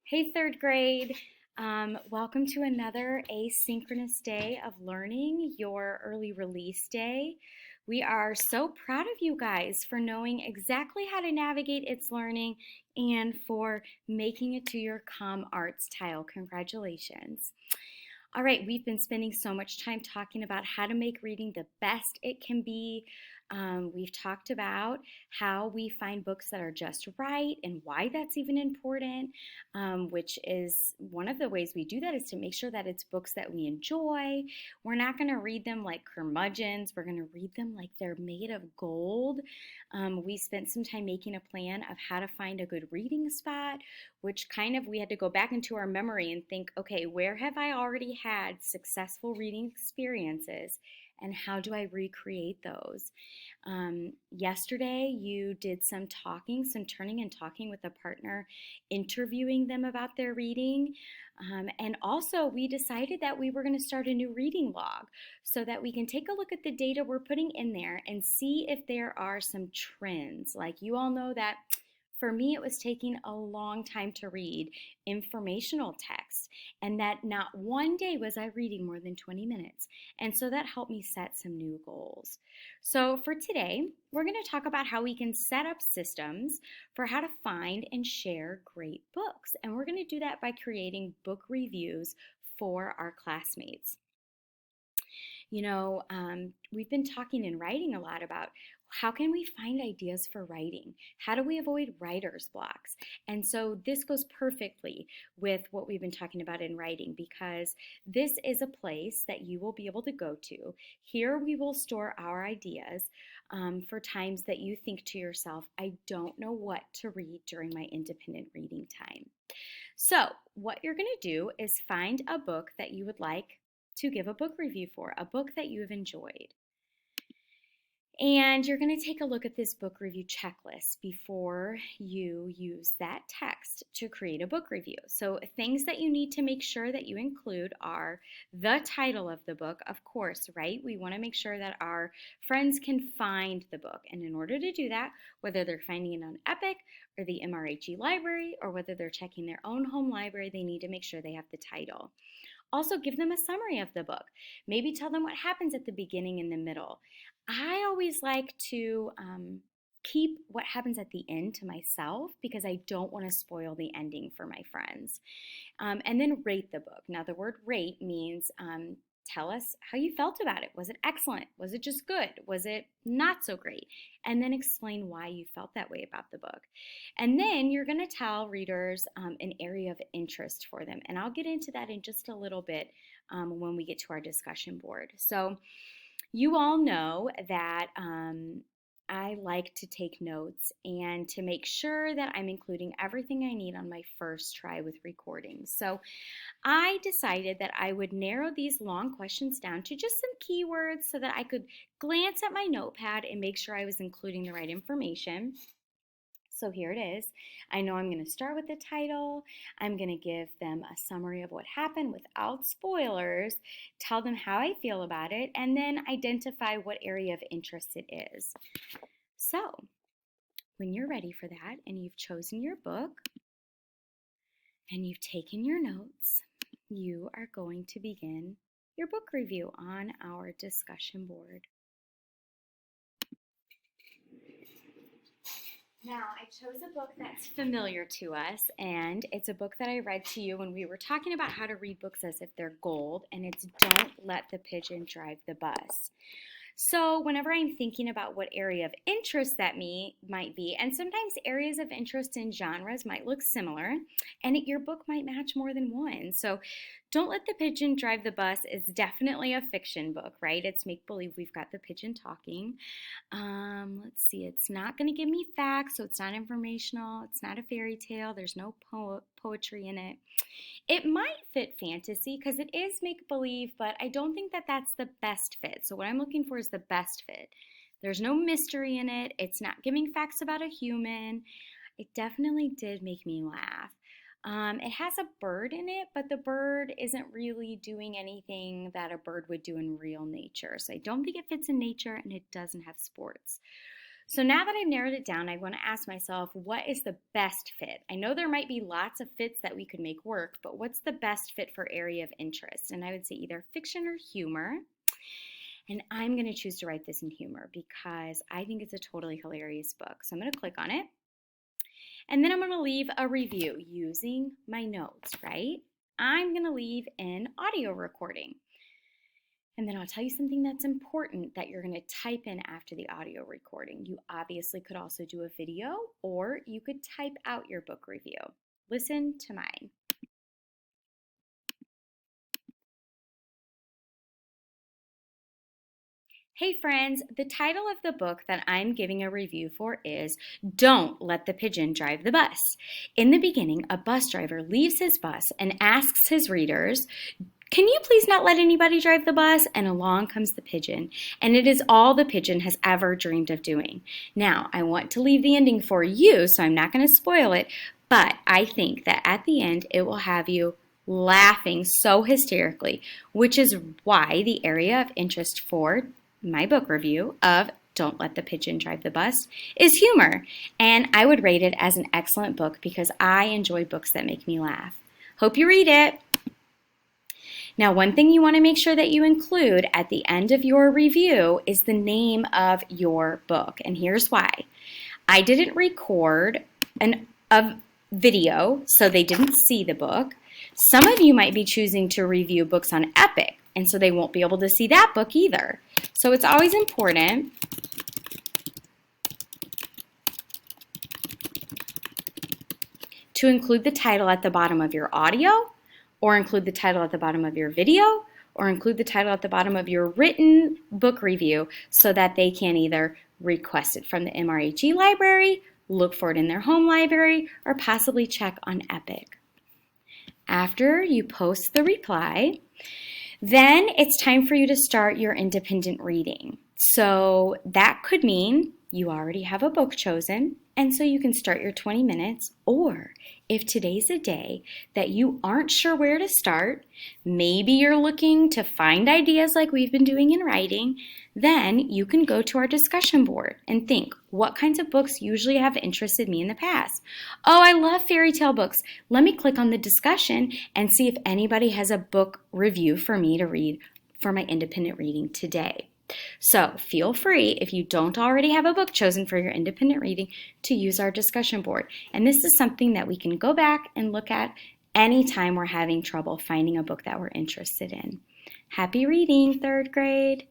Hey, third grade. Welcome to another asynchronous day of learning, your early release day. We are so proud of you guys for knowing exactly how to navigate its learning and for making it to your Arts tile. Congratulations. All right, we've been spending so much time talking about how to make reading the best it can be. We've talked about how we find books that are just right and why that's even important, which is one of the ways we do that is to make sure that it's books that we enjoy. We're not going to read them like curmudgeons, we're going to read them like they're made of gold. We spent some time making a plan of how to find a good reading spot, which kind of we had to go back into our memory and think, okay, where have I already had successful reading experiences and how do I recreate those? Yesterday, you did some talking, some turning and talking with a partner, interviewing them about their reading. And also, we decided that we were going to start a new reading log so that we can take a look at the data we're putting in there and see if there are some trends. Like you all know that for me, it was taking a long time to read informational text, and that not one day was I reading more than 20 minutes. And so that helped me set some new goals. So for today, we're going to talk about how we can set up systems for how to find and share great books. And we're going to do that by creating book reviews for our classmates. We've been talking and writing a lot about how can we find ideas for writing? How do we avoid writer's blocks? And so this goes perfectly with what we've been talking about in writing because this is a place that you will be able to go to. Here we will store our ideas for times that you think to yourself, I don't know what to read during my independent reading time. So, what you're going to do is find a book that you would like to give a book review for, a book that you have enjoyed. And you're going to take a look at this book review checklist before you use that text to create a book review. So, things that you need to make sure that you include are the title of the book, of course, right? We want to make sure that our friends can find the book. And in order to do that, whether they're finding it on Epic or the MRHE library or whether they're checking their own home library, they need to make sure they have the title. Also, give them a summary of the book. Maybe tell them what happens at the beginning and the middle. I always like to keep what happens at the end to myself because I don't want to spoil the ending for my friends. And then rate the book. Now, the word rate means tell us how you felt about it. Was it excellent? Was it just good? Was it not so great? And then explain why you felt that way about the book. And then you're going to tell readers an area of interest for them. And I'll get into that in just a little bit when we get to our discussion board. So, you all know that I like to take notes and to make sure that I'm including everything I need on my first try with recordings. So I decided that I would narrow these long questions down to just some keywords so that I could glance at my notepad and make sure I was including the right information. So here it is. I know I'm going to start with the title. I'm going to give them a summary of what happened without spoilers, tell them how I feel about it, and then identify what area of interest it is. So when you're ready for that and you've chosen your book and you've taken your notes, you are going to begin your book review on our discussion board. Now, I chose a book that's familiar to us, and it's a book that I read to you when we were talking about how to read books as if they're gold, and it's Don't Let the Pigeon Drive the Bus. So, whenever I'm thinking about what area of interest that might be, and sometimes areas of interest in genres might look similar, and your book might match more than one. So, Don't Let the Pigeon Drive the Bus is definitely a fiction book, right? It's make believe. We've got the pigeon talking. Let's see, it's not going to give me facts, so it's not informational. It's not a fairy tale. There's no poetry in it. It might fit fantasy because it is make believe, but I don't think that that's the best fit. So, what I'm looking for is the best fit. There's no mystery in it. It's not giving facts about a human. It definitely did make me laugh. It has a bird in it, but the bird isn't really doing anything that a bird would do in real nature. So I don't think it fits in nature, and it doesn't have sports. So now that I've narrowed it down, I want to ask myself, what is the best fit? I know there might be lots of fits that we could make work, but what's the best fit for area of interest? And I would say either fiction or humor. And I'm going to choose to write this in humor because I think it's a totally hilarious book. So I'm going to click on it. And then I'm going to leave a review using my notes, right? I'm going to leave an audio recording. And then I'll tell you something that's important that you're going to type in after the audio recording. You obviously could also do a video, or you could type out your book review. Listen to mine. Hey friends, the title of the book that I'm giving a review for is Don't Let the Pigeon Drive the Bus. In the beginning, a bus driver leaves his bus and asks his readers, "Can you please not let anybody drive the bus?" And along comes the pigeon, and it is all the pigeon has ever dreamed of doing. Now, I want to leave the ending for you, so I'm not going to spoil it, but I think that at the end it will have you laughing so hysterically, which is why the area of interest for my book review of Don't Let the Pigeon Drive the Bus is humor. And I would rate it as an excellent book because I enjoy books that make me laugh. Hope you read it. Now, one thing you want to make sure that you include at the end of your review is the name of your book. And here's why. I didn't record a video, so they didn't see the book. Some of you might be choosing to review books on Epic, and so they won't be able to see that book either. So it's always important to include the title at the bottom of your audio, or include the title at the bottom of your video, or include the title at the bottom of your written book review so that they can either request it from the MRHE library, look for it in their home library, or possibly check on Epic. After you post the reply, then it's time for you to start your independent reading. So that could mean you already have a book chosen, and so you can start your 20 minutes. Or if today's a day that you aren't sure where to start, maybe you're looking to find ideas like we've been doing in writing, then you can go to our discussion board and think, what kinds of books usually have interested me in the past? Oh, I love fairy tale books. Let me click on the discussion and see if anybody has a book review for me to read for my independent reading today. So feel free, if you don't already have a book chosen for your independent reading, to use our discussion board. And this is something that we can go back and look at anytime we're having trouble finding a book that we're interested in. Happy reading, third grade!